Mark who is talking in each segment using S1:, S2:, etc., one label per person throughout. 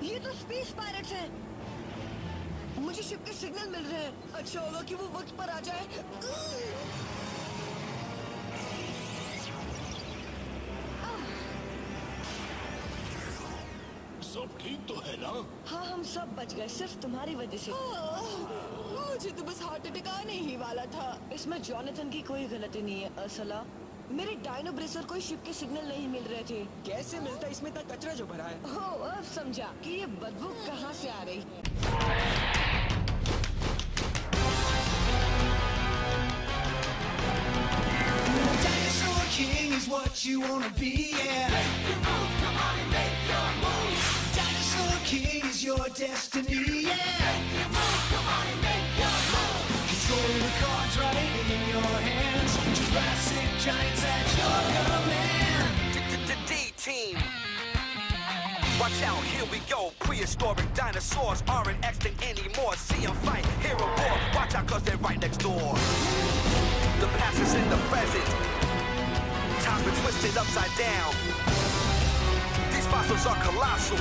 S1: ये तो space pirates हैं। मुझे शिप के सिग्नल मिल रहे हैं। अच्छा होगा कि वो वक्त पर आ जाए।
S2: सब ठीक तो है ना?
S1: हाँ, हम सब बच गए, सिर्फ तुम्हारी वजह से।
S3: मुझे तो बस हार्ट अटैक आने ही वाला था।
S1: इसमें जॉनथन की कोई गलती नहीं है। असला मेरे डायनो ब्रेसर को शिप के सिग्नल नहीं मिल रहे थे।
S4: कैसे मिलता? इसमें इतना कचरा जो भरा है।
S1: हो, अब समझा कि ये बदबू कहाँ से आ रही है।
S5: Dinosaur King is what you wanna be, yeah. Make your move, come on and make your move. Dinosaur King is your destiny, yeah. Make your move, come on and make your move. Control the cards right in your hands. Jurassic giants at your command.
S6: D-Team. Watch out, here we go. Prehistoric dinosaurs aren't extinct anymore. See them fight, hear a roar. Watch out, cause they're right next door. The past is in the present. Time's been twisted upside down. These fossils are colossal.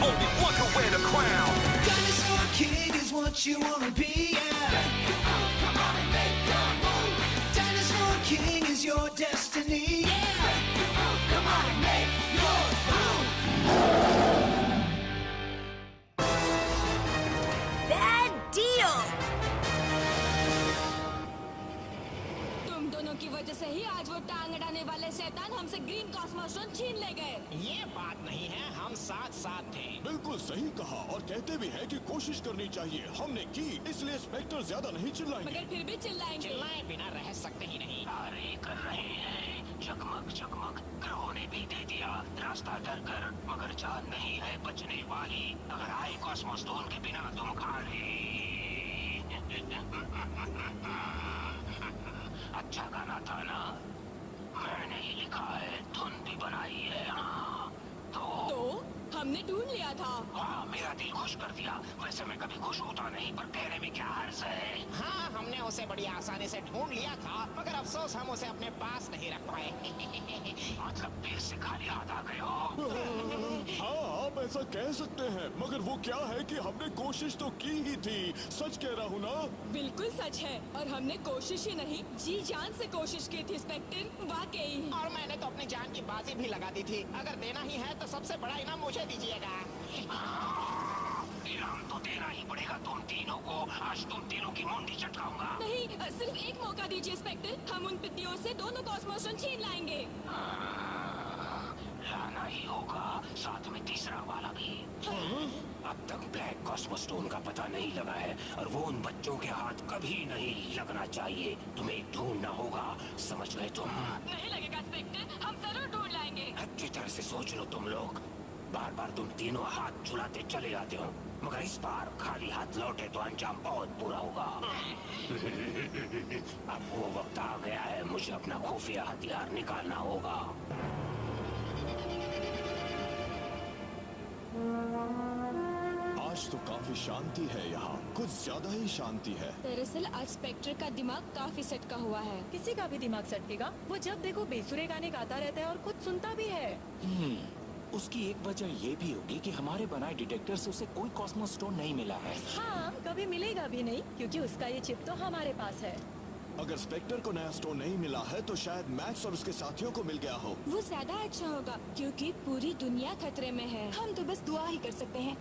S6: Only one can wear the crown.
S5: Dinosaur King is what you wanna be, yeah. Make your move, come on and make your move. Dinosaur King is your destiny, yeah. Make your move, come on and make your move.
S3: Bad deal. तुम दोनों की वजह से ही आज वो टांग अड़ाने वाले शैतान हमसे ग्रीन कॉस्मोस्टोन छीन ले गए।
S4: ये बात नहीं है, हम साथ साथ थे।
S2: बिल्कुल सही कहा, और कहते भी हैं कि कोशिश करनी चाहिए। हमने की, इसलिए स्पेक्टर ज्यादा नहीं चिल्लाएंगे।
S3: मगर फिर भी चिल्लाएंगे।
S4: चिल्लाए बिना रह सकते ही नहीं।
S7: अरे कर रहे हैं, चकमक चकमक ग्रहों ने भी दे दिया रास्ता डर कर, मगर जान नहीं है बचने वाली। अगर आए कॉस्मोस्टोन के बिना तुम खाली। अच्छा गाना था ना? मैंने ही लिखा है, धुन भी बनाई है। हाँ तो
S3: हमने ढूंढ लिया था।
S7: हाँ, मेरा दिल खुश कर दिया। वैसे मैं कभी खुश होता नहीं, पर कहने में क्या हर्ज है।
S4: हाँ, हमने उसे बड़ी आसानी से ढूंढ लिया था, मगर अफसोस हम उसे अपने पास नहीं रख पाए।
S7: मतलब पेट से खाली हाथ आ गए हो।
S2: हाँ, आप ऐसा कह सकते हैं, मगर वो क्या है कि हमने कोशिश तो की ही थी। सच कह रहा हूँ ना?
S3: बिल्कुल सच है, और हमने कोशिश ही नहीं जी जान से कोशिश की थी स्पेक्टर, वाकई।
S4: और मैंने तो अपनी जान की बाजी भी लगा दी थी। अगर देना ही है तो सबसे बड़ा इनाम मुझे दीजिएगा।
S7: इनाम तो देना ही पड़ेगा तुम तीनों को। आज तुम तीनों की मुंडी चटकाऊंगा।
S3: नहीं, सिर्फ एक मौका दीजिए स्पेक्टर। हम उन पितियों से दोनों कॉस्मोस्टोन छीन लाएंगे।
S7: लाना ही होगा, साथ में तीसरा वाला भी। अब तक ब्लैक कॉस्मोस्टोन का पता नहीं लगा है, और वो उन बच्चों के हाथ कभी नहीं लगना चाहिए। तुम्हें ढूंढना होगा, समझ गए तुम?
S3: नहीं लगेगा स्पेक्टर, हम जरूर ढूंढ लाएंगे।
S7: अच्छी तरह से सोच लो तुम लोग। बार बार तुम तीनों हाथ चुराते चले जाते हो, मगर इस बार खाली हाथ लौटे तो अंजाम बहुत बुरा होगा। अब वो वक्त आ गया है, मुझे अपना खुफिया हथियार निकालना होगा।
S2: आज तो काफी शांति है यहाँ, कुछ ज्यादा ही शांति है।
S3: दरअसल आज स्पेक्टर का दिमाग काफी सटका हुआ है।
S8: किसी का भी दिमाग सटकेगा। वो जब देखो बेसुरे गाने गाता रहता है और खुद सुनता भी है।
S9: उसकी एक वजह ये भी होगी कि हमारे बनाए डिटेक्टर से उसे कोई कॉस्मोस्टोन नहीं मिला है।
S8: हाँ, कभी मिलेगा भी नहीं, क्योंकि उसका ये चिप तो हमारे पास है।
S2: अगर स्पेक्टर को नया स्टोन नहीं मिला है तो शायद मैक्स और उसके साथियों को मिल गया हो।
S3: वो ज्यादा अच्छा होगा, क्योंकि पूरी दुनिया खतरे में है।
S10: हम तो बस दुआ ही कर सकते हैं।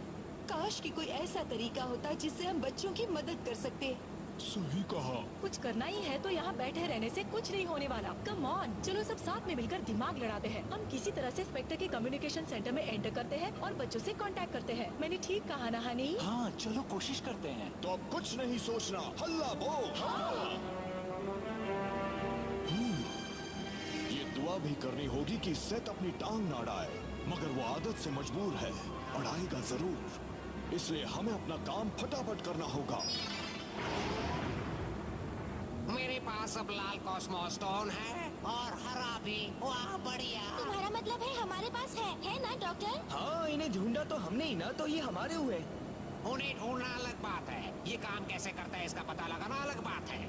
S10: काश कि कोई ऐसा तरीका होता जिससे हम बच्चों की मदद कर सकते।
S2: सही कहा।
S8: कुछ करना ही है तो यहाँ बैठे रहने से कुछ नहीं होने वाला। कम ऑन, चलो सब साथ में मिलकर दिमाग लड़ाते हैं। हम किसी तरह से स्पेक्टर के कम्युनिकेशन सेंटर में एंटर करते हैं और बच्चों से कांटेक्ट करते हैं। मैंने ठीक कहा ना हनी?
S9: हाँ, चलो कोशिश करते हैं।
S2: तो अब कुछ नहीं सोचना, हल्ला बोल। ये दुआ भी करनी होगी कि सेट अपनी टांग ना अड़ाए, मगर वो आदत से मजबूर है, अड़ाएगा जरूर। इसलिए हमें अपना काम फटाफट करना होगा।
S4: मेरे पास अब लाल कॉस्मोस्टोन है और हरा भी। वाह, बढ़िया।
S3: तुम्हारा मतलब है हमारे पास है ना डॉक्टर?
S4: हाँ, इन्हें ढूंढा तो हमने ही ना, तो ये हमारे हुए। उन्हें ढूंढना अलग बात है, ये काम कैसे करता है इसका पता लगाना अलग बात है।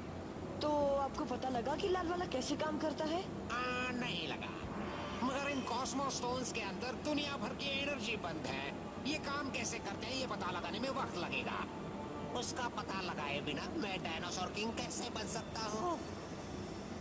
S1: तो आपको पता लगा कि लाल वाला कैसे काम करता है?
S4: नहीं लगा, मगर इन कॉस्मोस्टोन्स के अंदर दुनिया भर की एनर्जी बंद है। ये काम कैसे करते हैं ये पता लगाने में वक्त लगेगा। उसका पता लगाए बिना मैं डायनासोर किंग कैसे बन सकता हूँ?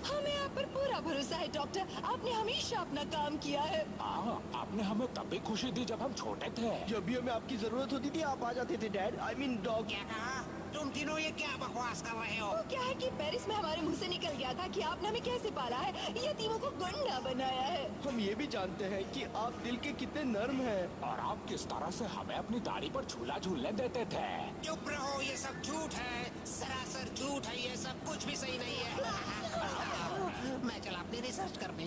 S10: हमें आप पर पूरा भरोसा है डॉक्टर। आपने हमेशा अपना काम किया है।
S9: हाँ, आपने हमें तब भी खुशी दी जब हम छोटे थे।
S1: जब भी हमें आपकी जरूरत होती थी आप आ जाते थे डैड। I mean dog.
S4: क्या कहा? तुम तीनों ये क्या बकवास कर रहे हो?
S10: वो क्या है कि पेरिस में हमारे मुंह से निकल गया था कि आपने हमें कैसे पाला है, यतीमों को गुंडा बनाया है।
S1: हम ये भी जानते हैं कि आप दिल के कितने नर्म हैं।
S9: और आप किस तरह से हमें अपनी दाढ़ी पर झूला झूलने देते थे।
S4: चुप रहो, ये सब झूठ है, सरासर झूठ है, ये सब कुछ भी सही नहीं है। मैं चला अपनी रिसर्च करने।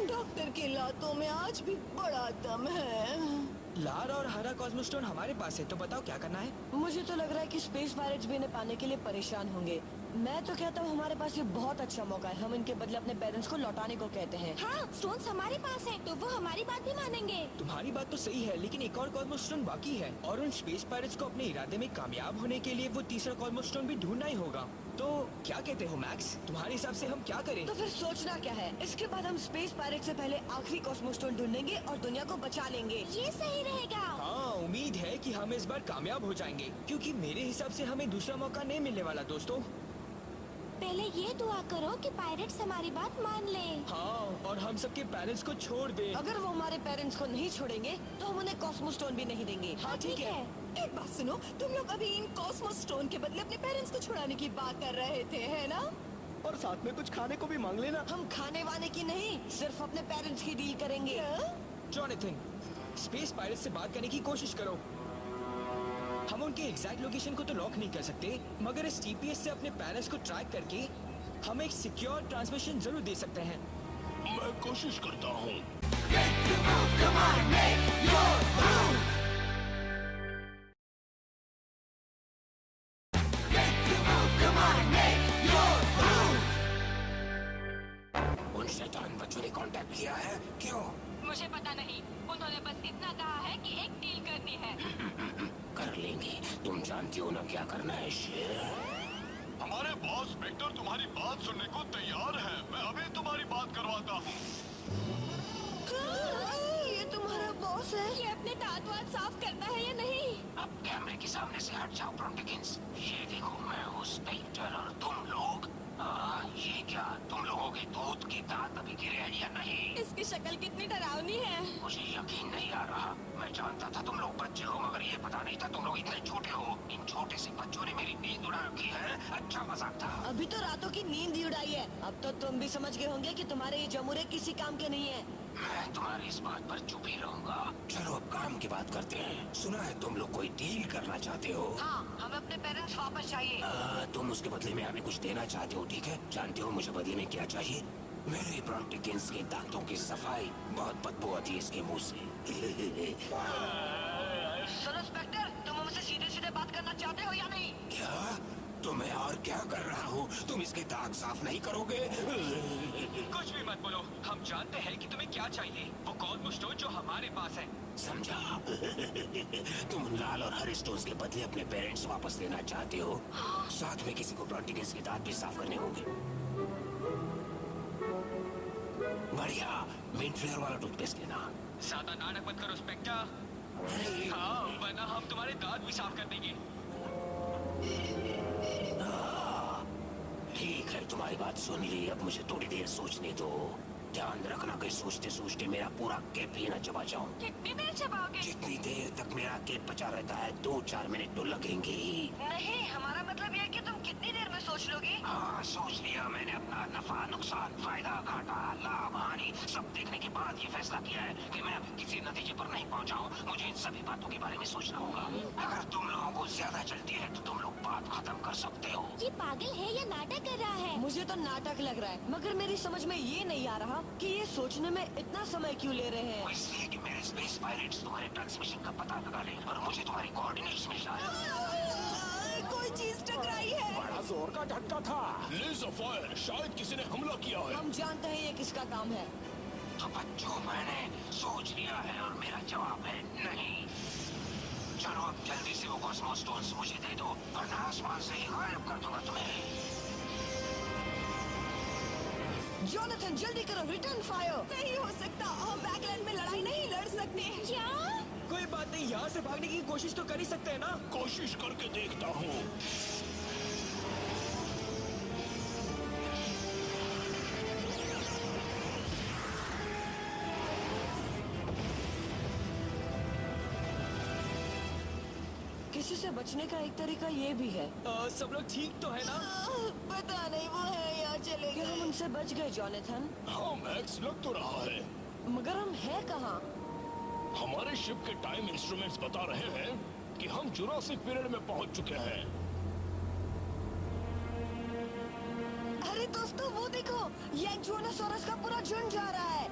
S10: डॉक्टर के लातों में आज भी बड़ा दम है।
S1: लाल और हरा कॉस्मोस्टोन हमारे पास है, तो बताओ क्या करना है?
S11: मुझे तो लग रहा है कि स्पेस पायरेट्स भी इन्हें पाने के लिए परेशान होंगे। मैं तो कहता हूँ हमारे पास ये बहुत अच्छा मौका है, हम इनके बदले अपने पेरेंट्स को लौटाने को कहते हैं।
S3: हाँ, स्टोन्स हमारे पास हैं, तो वो हमारी बात भी मानेंगे।
S1: तुम्हारी बात तो सही है, लेकिन एक और कॉस्मोस्टोन बाकी है और उन स्पेस पायरेट्स को अपने इरादे में कामयाब होने के लिए वो तीसरा कॉस्मोस्टोन भी ढूंढना ही होगा। तो क्या कहते हो मैक्स, तुम्हारे हिसाब से हम क्या करें?
S11: तो फिर सोचना क्या है, इसके बाद हम स्पेस पायरेट से पहले आखिरी कॉस्मोस्टोन ढूंढेंगे और दुनिया को बचा लेंगे।
S3: ये सही रहेगा।
S1: हाँ, उम्मीद है कि हम इस बार कामयाब हो जाएंगे, क्योंकि मेरे हिसाब से हमें दूसरा मौका नहीं मिलने वाला दोस्तों।
S3: पहले ये दुआ करो कि पायरेट्स हमारी बात मान ले।
S1: हाँ, और हम सबके पेरेंट्स को छोड़ दे।
S11: अगर वो हमारे पेरेंट्स को नहीं छोड़ेंगे तो हम उन्हें कॉस्मोस्टोन भी नहीं देंगे।
S1: हाँ ठीक है।
S10: एक बात सुनो, तुम लोग अभी इन कॉस्मोस स्टोन के बदले अपने पेरेंट्स को छुड़ाने की बात कर रहे थे, है ना?
S1: और साथ में कुछ खाने को भी मांग लेना।
S11: हम खाने वाने की नहीं, सिर्फ अपने पेरेंट्स की डील करेंगे।
S1: जॉनथन, स्पेस पायरेट से बात करने की कोशिश करो। हम उनके एग्जैक्ट लोकेशन को तो लॉक नहीं कर सकते, मगर इस जीपीएस से अपने पेरेंट्स को ट्रैक करके हम एक सिक्योर ट्रांसमिशन जरूर दे सकते हैं।
S2: मैं कोशिश करता हूँ।
S7: उन शैतान बच्चों ने कांटेक्ट किया है, क्यों?
S3: मुझे पता नहीं, उन्होंने बस इतना कहा है कि एक डील करनी है।
S7: कर लेंगे, तुम जानती हो ना क्या करना है शेर।
S2: हमारे बॉस विक्टर तुम्हारी बात सुनने को तैयार है। मैं अभी तुम्हारी बात करवाता हूँ।
S11: ये तुम्हारा बॉस है?
S3: ये अपने दांत वात साफ करता है या नहीं?
S7: अब कैमरे के सामने से हट जाओ ब्रॉन्टिकिंस। ये देखो, मैं हूँ स्पेक्टर और तुम लोग। ये क्या, तुम लोगों के दूध के दांत अभी गिरे हैं या नहीं?
S3: इसकी शक्ल कितनी डरावनी है।
S7: मुझे यकीन नहीं आ रहा। मैं जानता था तुम लोग बच्चे हो, मगर ये पता नहीं था तुम लोग इतने छोटे हो। इन छोटे से बच्चों ने मेरी नींद उड़ा रखी है। अच्छा मजाक था।
S11: अभी तो रातों की नींद ही उड़ाई है। अब तो तुम भी समझ गए होंगे कि तुम्हारे ये जमुरे किसी काम के नहीं है।
S7: मैं तुम्हारी इस बात पर चुप ही रहूंगा। चलो अब काम की बात करते हैं। सुना है तुम लोग कोई डील करना चाहते हो?
S11: हाँ, हमें अपने पेरेंट्स वापस चाहिए।
S7: तुम उसके बदले में हमें कुछ देना चाहते हो, ठीक है? जानते हो मुझे बदले में क्या चाहिए? मेरे ब्रॉन्टिकिंस के दांतों की सफाई। बहुत बदबू आती है इसके मुंह से।
S11: सुनो स्पेक्टर, तुम हमसे सीधे सीधे बात करना चाहते हो या नहीं?
S7: क्या? तो मैं और क्या कर रहा हूँ? तुम इसके दाग साफ नहीं करोगे?
S1: कुछ भी मत बोलो, हम जानते हैं कि तुम्हें क्या चाहिए। वो कॉस्मोस्टोन जो हमारे पास है।
S7: समझा। तुम लाल और हरे स्टोन्स के बदले अपने पेरेंट्स वापस लेना चाहते हो। साथ में किसी को ब्रॉन्टिकिंस के दांत भी साफ करने होंगे। बढ़िया, मिंट फ्लेवर वाला टूथपेस्ट लेना।
S1: ज्यादा नाटक मत करो स्पेक्टर। हाँ, वरना हम तुम्हारे दांत भी साफ कर देंगे।
S7: ठीक है, तुम्हारी बात सुन ली। अब मुझे थोड़ी देर सोचने दो। ध्यान रखना कि सोचते सोचते मेरा पूरा केप ही न चबा जाऊं।
S3: कितनी देर चबाओगे?
S7: जितनी देर तक मेरा केप बचा रहता है, 2-4 मिनट तो लगेंगे ही।
S11: नहीं, हमारा मतलब ये है कि तुम कितनी देर में सोच लोगे?
S7: हाँ, सोच लिया मैंने। अपना नफा नुकसान, फायदा घाटा, लाभ हानि सब देखने के बाद ये फैसला किया है कि मैं अभी किसी नतीजे पर नहीं पहुंचाऊं। मुझे इन सभी बातों के बारे में सोचना होगा। अगर तुम लोगों को ज्यादा जल्दी है तो तुम लोग बात खत्म कर सकते हो।
S3: ये पागल है या नाटक कर रहा है?
S11: मुझे तो नाटक लग रहा है, मगर मेरी समझ में ये नहीं आ रहा कि ये सोचने में इतना समय क्यों ले रहे हैं।
S7: इसलिए कि मेरे स्पेस पायरेट्स तुम्हारे ट्रांसमिशन का पता लगा ले और मुझे तुम्हारी कोऑर्डिनेट्स मिल जाए।
S10: कोई चीज टकराई है।
S9: बड़ा जोर का झटका था।
S2: लेजर फायर, शायद किसी ने हमला किया है।
S11: हम जानते हैं ये किसका काम है।
S7: तो बच्चों, मैंने सोच लिया है और मेरा जवाब है नहीं। चलो अब जल्दी से वो कॉस्मोस स्टोन्स मुझे दे दो, वरना आसमान से ही गायब कर दूंगा तुम्हें।
S11: जोनाथन, जल्दी करो, रिटर्न फायर।
S10: नहीं हो सकता, हम बैकलैंड में लड़ाई नहीं लड़ सकते।
S3: क्या?
S1: कहीं यहाँ से भागने की कोशिश तो कर ही सकते हैं ना?
S2: कोशिश करके देखता हूँ।
S11: किसी से बचने का एक तरीका ये भी है।
S1: सब लोग ठीक तो है ना?
S10: पता नहीं वो है या चले
S11: क्या हम उनसे बच गए जॉनथन?
S2: हाँ मैक्स, लग तो रहा है।
S11: मगर हम हैं कहाँ?
S2: हमारे शिप के टाइम इंस्ट्रूमेंट्स बता रहे हैं कि हम जुरासिक पीरियड में पहुंच चुके हैं।
S11: अरे दोस्तों वो देखो, ये जोनासोरस का पूरा झुंड जा रहा है।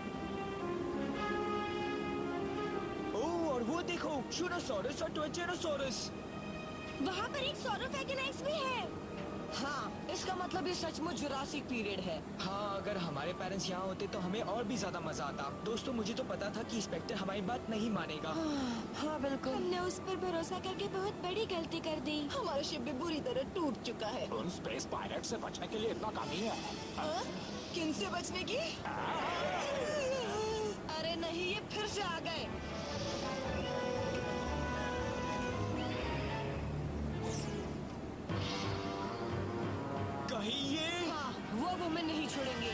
S1: ओह, और वो देखो, शूरोसॉरस और ट्वेचेरोसॉरस।
S3: वहाँ पर एक सौरोफेगनाइट्स भी है।
S11: हाँ, इसका मतलब ये सचमुच जुरासिक पीरियड है।
S1: हाँ, अगर हमारे पेरेंट्स यहाँ होते तो हमें और भी ज्यादा मजा आता। दोस्तों, मुझे तो पता था कि इंस्पेक्टर हमारी बात नहीं मानेगा।
S11: हाँ बिल्कुल।
S3: हमने उस पर भरोसा करके बहुत बड़ी गलती कर दी।
S10: हमारा शिप भी बुरी तरह टूट चुका है।
S9: उन स्पेस पायलट से बचने के लिए इतना काफी है।
S10: हाँ? किनसे बचने की?
S11: अरे नहीं, ये फिर से आ गए।
S1: कहीं ये
S11: हाँ, वो हमें नहीं छोड़ेंगे।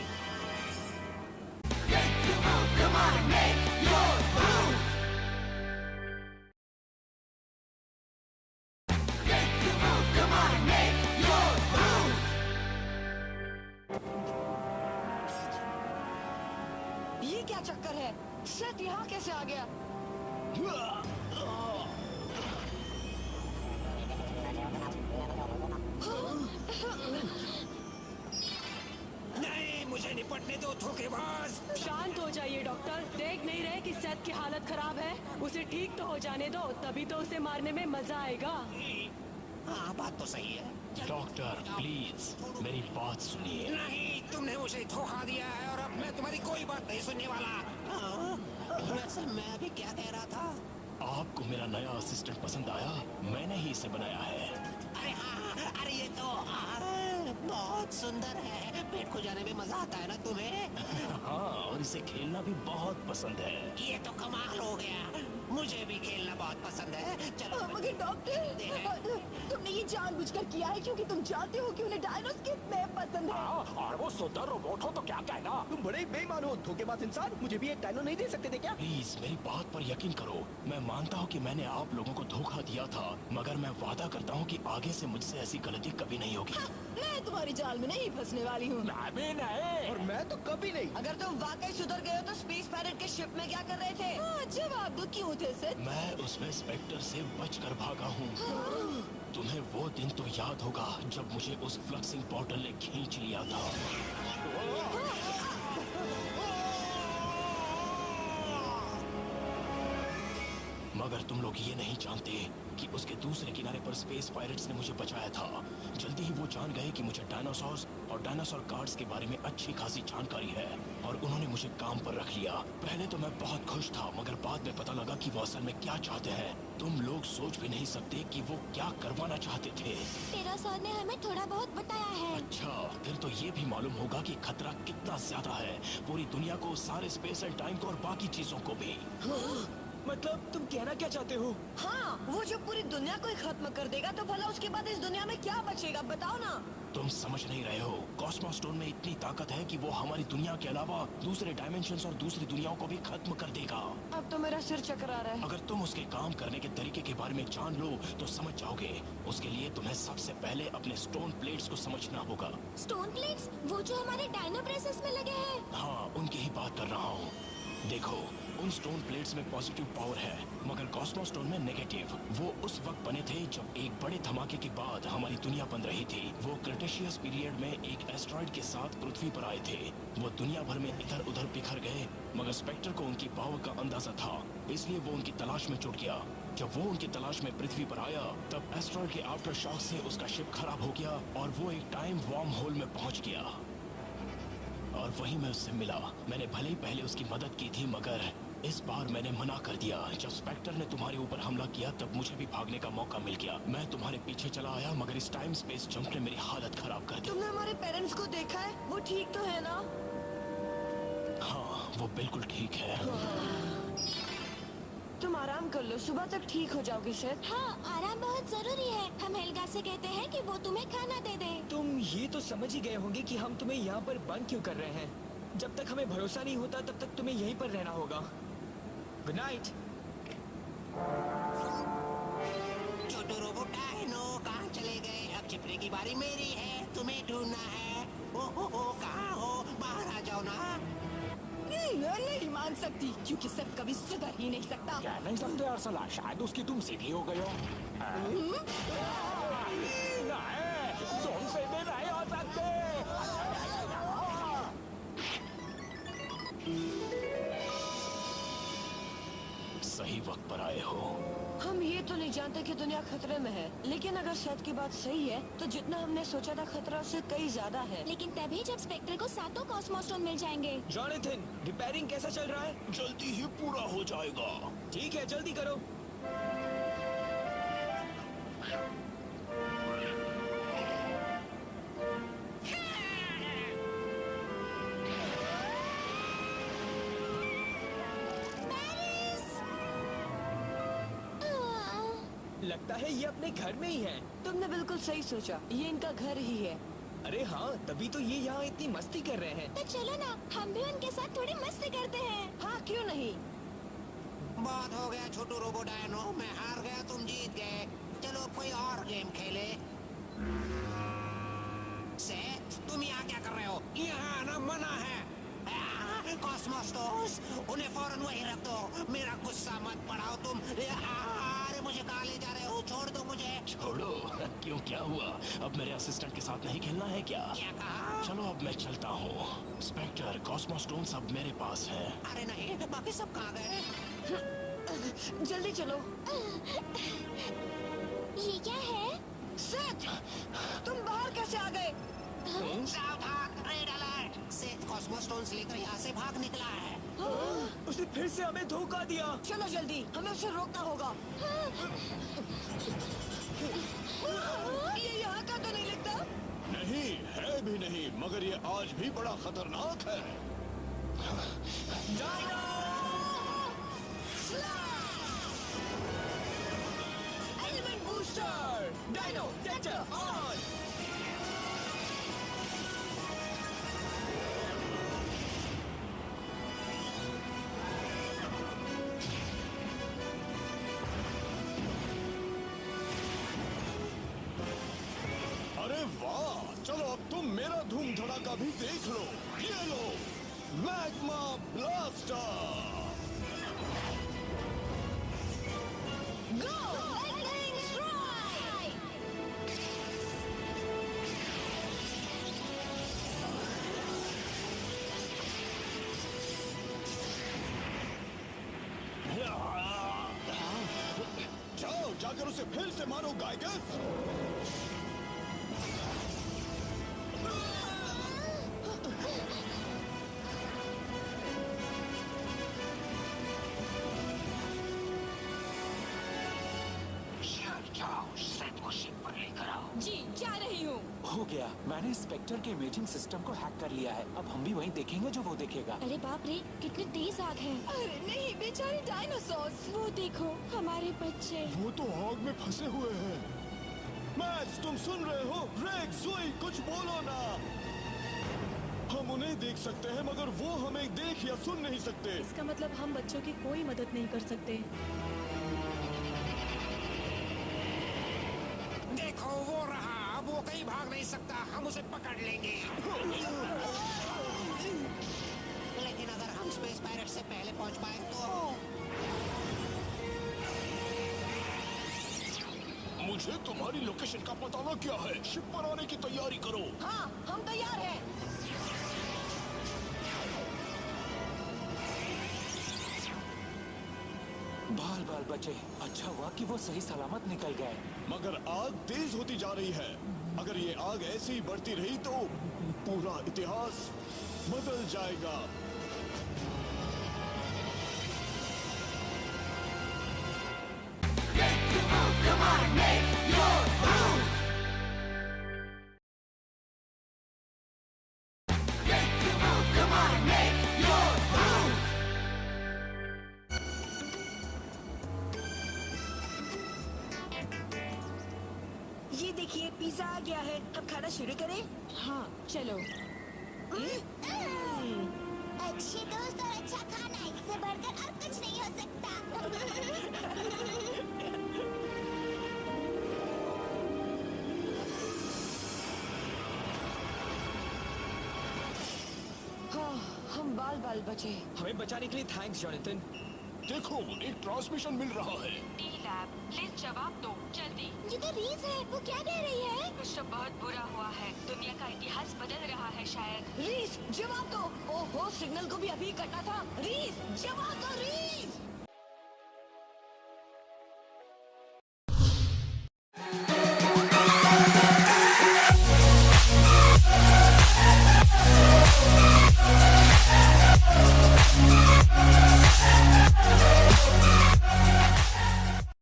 S11: ये क्या चक्कर है? सेट यहाँ कैसे आ गया?
S4: नहीं, मुझे निपटने दो धोखेबाज।
S8: शांत हो जाइए डॉक्टर। देख नहीं रहे कि सेथ की हालत खराब है? उसे ठीक तो हो जाने दो, तभी तो उसे मारने में मजा आएगा।
S4: हाँ, बात तो सही है।
S2: डॉक्टर प्लीज मेरी बात सुनिए।
S4: नहीं, तुमने मुझे धोखा दिया है और अब मैं तुम्हारी कोई बात नहीं सुनने वाला। वैसे मैं अभी क्या कह रहा था?
S2: आपको मेरा नया असिस्टेंट पसंद आया? मैंने ही इसे बनाया है।
S4: अरे हाँ, अरे ये तो बहुत सुंदर है। पेट को जाने में मजा आता है ना तुम्हें?
S2: हाँ, और इसे खेलना भी बहुत पसंद है।
S4: ये तो कमाल हो गया। मुझे भी खेलना बहुत पसंद है। चलो
S10: मगर डॉक्टर, तुमने ये जानबूझकर किया है क्योंकि तुम जानते हो कि उन्हें डायनोस कितने पसंद है।
S9: और वो सुंदर रोबोट हो तो क्या कहना?
S1: तुम बड़े बेईमान हो, धोखेबाज इंसान। मुझे भी एक डायनो नहीं दे सकते थे क्या?
S2: प्लीज मेरी बात पर यकीन करो। मैं मानता हूँ कि मैंने आप लोगों को धोखा दिया था, मगर मैं वादा करता हूँ कि आगे से मुझसे ऐसी गलती कभी नहीं होगी।
S10: मैं तुम्हारी जाल में नहीं फंसने वाली हूँ।
S9: मैं भी नहीं।
S1: और मैं तो कभी नहीं।
S11: अगर तुम वाकई सुधर गए हो तो स्पेस पायलट के शिप में क्या कर रहे थे?
S10: हाँ, जवाब दो, क्यों थे सेथ?
S2: मैं उसमें स्पेक्टर से बचकर भागा हूँ। तुम्हें वो दिन तो याद होगा जब मुझे उस फ्लक्सिंग बॉटल ने खींच लिया था। मगर तुम लोग ये नहीं जानते कि उसके दूसरे किनारे पर स्पेस पायरेट्स ने मुझे बचाया था। जल्दी ही वो जान गए कि मुझे डायनासोर्स और डायनासोर गार्ड्स के बारे में अच्छी खासी जानकारी है और उन्होंने मुझे काम पर रख लिया। पहले तो मैं बहुत खुश था, मगर बाद में पता लगा कि वो असल में क्या चाहते हैं। तुम लोग सोच भी नहीं सकते कि वो क्या करवाना चाहते थे।
S3: तेरा सर ने हमें थोड़ा बहुत बताया है।
S2: अच्छा, फिर तो ये भी मालूम होगा कि खतरा कितना ज्यादा है, पूरी दुनिया को, सारे स्पेस एंड टाइम को और बाकी चीजों को भी।
S1: मतलब तुम कहना क्या चाहते हो?
S11: हाँ, वो जो पूरी दुनिया को ही खत्म कर देगा तो भला उसके बाद इस दुनिया में क्या बचेगा, बताओ ना।
S2: तुम समझ नहीं रहे हो। कॉस्मोस स्टोन में इतनी ताकत है कि वो हमारी दुनिया के अलावा दूसरे डायमेंशंस और दूसरी दुनियाओं को भी खत्म कर देगा।
S11: अब तो मेरा सिर चकरा रहा है।
S2: अगर तुम उसके काम करने के तरीके के बारे में जान लो तो समझ जाओगे। उसके लिए तुम्हें सबसे पहले अपने स्टोन प्लेट्स को समझना होगा।
S3: स्टोन प्लेट्स, वो जो हमारे डायनो ब्रेसेस में लगे हैं।
S2: हाँ, उनकी ही बात कर रहा हूँ। देखो, उन स्टोन प्लेट्स में पॉजिटिव पावर है, मगर कॉस्मोस स्टोन में नेगेटिव। वो उस वक्त बने थे जब एक बड़े धमाके के बाद हमारी दुनिया बन रही थी। वो क्रिटेशियस पीरियड में एक एस्ट्रॉइड के साथ पृथ्वी पर आए थे। वो दुनिया भर में इधर उधर बिखर गए, मगर स्पेक्टर को उनकी पावर का अंदाजा था, इसलिए वो उनकी तलाश में जुट गया। जब वो उनकी तलाश में पृथ्वी पर आया, तब एस्ट्रॉइड के आफ्टर शॉक से उसका शिप खराब हो गया और वो एक टाइम वार्म होल में पहुंच गया और वहीं मैं उससे मिला। मैंने भले ही पहले उसकी मदद की थी, मगर इस बार मैंने मना कर दिया। जब स्पेक्टर ने तुम्हारे ऊपर हमला किया तब मुझे भी भागने का मौका मिल गया। मैं तुम्हारे पीछे चला आया, मगर इस टाइम स्पेस जंप ने मेरी हालत खराब कर दी।
S11: तुमने हमारे पेरेंट्स को देखा है? वो ठीक तो है ना?
S2: हाँ, वो बिल्कुल ठीक है।
S11: तुम आराम कर लो, चलो सुबह तक ठीक हो जाओगी सेठ।
S3: हाँ, आराम बहुत जरूरी है। हम हेल्गा से कहते हैं कि वो तुम्हें खाना दे दे।
S1: तुम ये तो समझ ही गए होंगे कि हम तुम्हें यहाँ पर बंद क्यों कर रहे हैं। जब तक हमें भरोसा नहीं होता तब तक तुम्हें यहीं पर रहना होगा। Good night.
S4: Chhotu robot Dino कहाँ चले गए? अब चिपरे की बारी मेरी है, तुम्हें ढूंढना है। ओ कहाँ हो? बाहर आ जाओ ना।
S10: मैं नहीं मान सकती क्योंकि सब कभी सुधर ही नहीं सकता।
S9: क्या नहीं समझे अरसला? शायद उसकी तुम सीधी हो गए हो। तुमसे भी नहीं हो सकते।
S2: सही वक्त पर आए हो।
S11: हम ये तो नहीं जानते कि दुनिया खतरे में है, लेकिन अगर सेठ की बात सही है तो जितना हमने सोचा था खतरा उससे कई ज्यादा है।
S3: लेकिन तभी जब स्पेक्टर को 7 कॉस्मोस्टोन मिल जाएंगे।
S1: जॉनथन, रिपेयरिंग कैसा चल रहा है?
S2: जल्दी ही पूरा हो जाएगा।
S1: ठीक है, जल्दी करो। लगता है ये अपने घर में ही है।
S11: तुमने बिल्कुल सही सोचा, ये इनका घर ही है।
S1: अरे हाँ, तभी तो ये यहाँ इतनी मस्ती कर रहे हैं।
S3: तो चलो ना, हम भी उनके साथ थोड़ी मस्ती करते हैं।
S11: हाँ क्यों नहीं।
S4: बहुत हो गया छोटू रोबो डायनो, मैं हार गया, तुम जीत गए। चलो कोई और गेम खेले। सेठ, तुम यहाँ क्या कर रहे हो? यहाँ आना मना है। कॉस्मोस्टोस, उन्हें फौरन वहीं रख दो। मेरा गुस्सा मत बढ़ाओ तुम। अरे मुझे कहाँ ले जा रहे हो? छोड़ दो मुझे।
S2: छोड़ो? क्यों, क्या हुआ? अब मेरे असिस्टेंट के साथ नहीं खेलना है क्या?
S4: क्या कहा?
S2: चलो अब मैं चलता हूँ। स्पेक्टर, कॉस्मोस्टोन सब मेरे पास है।
S4: अरे नहीं, बाकी सब कहाँ गए?
S11: जल्दी चलो।
S3: ये क्या है?
S11: सेठ, तुम बाहर कैसे आ गए?
S4: सावधान, रेड अलर्ट। सेठ कॉस्मोस्टोन्स लेकर यहाँ से भाग निकला है।
S1: उसने फिर से हमें धोखा दिया।
S11: चलो जल्दी, हमें उसे रोकना होगा। ये यहाँ का तो नहीं लगता।
S2: नहीं है भी नहीं, मगर ये आज भी बड़ा खतरनाक है।
S1: Element booster, dino detector on.
S2: अरे वाह, चलो अब तुम मेरा धूम धड़ाका भी देख लो। ये लो, मैग्मा ब्लास्टर।
S3: गो लाइटनिंग स्ट्राइक।
S2: जाओ, जाकर उसे फिर से मारो गाइगस।
S3: जी, जा रही हूँ।
S9: हो गया, मैंने स्पेक्टर के इमेजिंग सिस्टम को हैक कर लिया है। अब हम भी वहीं देखेंगे जो वो देखेगा।
S3: अरे बाप रे, कितनी तेज आग है।
S10: अरे नहीं, बेचारे डायनासोर्स।
S3: वो देखो, हमारे बच्चे।
S2: वो तो आग में फंसे हुए हैं। मैक्स, तुम सुन रहे हो? रेक्स, ज़ोई, कुछ बोलो ना। हम उन्हें देख सकते हैं मगर वो हमें देख या सुन नहीं सकते।
S8: इसका मतलब हम बच्चों की कोई मदद नहीं कर सकते।
S4: देखो वो रहा, अब वो कहीं भाग नहीं सकता, हम उसे पकड़ लेंगे। लेकिन अगर हम स्पेस पायरेट से पहले पहुंच पाए तो।
S2: मुझे तुम्हारी लोकेशन का पता ना क्या है। शिप पर आने की तैयारी करो।
S11: हाँ, हम तैयार हैं।
S9: बाल बाल बचे। अच्छा हुआ कि वो सही सलामत निकल गए।
S2: मगर आग तेज होती जा रही है। अगर ये आग ऐसे ही बढ़ती रही तो पूरा इतिहास बदल जाएगा।
S10: देखिए पिज्जा आ गया है। अब खाना शुरू करें?
S3: हाँ चलो।
S12: अच्छे दोस्त और अच्छा खाना, इससे बढ़कर और कुछ नहीं हो सकता।
S11: हाँ, हम बाल बाल बचे।
S1: हमें बचाने के लिए थैंक्स जॉनथन।
S2: देखो, एक ट्रांसमिशन मिल रहा है।
S3: डी लैब, प्लीज जवाब दो जल्दी।
S12: ये तो रीज है, वो क्या कह रही है?
S3: कुछ तो बहुत बुरा हुआ है। दुनिया का इतिहास बदल रहा है शायद।
S11: रीस जवाब दो। ओहो, सिग्नल को भी अभी कटना था। रीस जवाब दो रीस।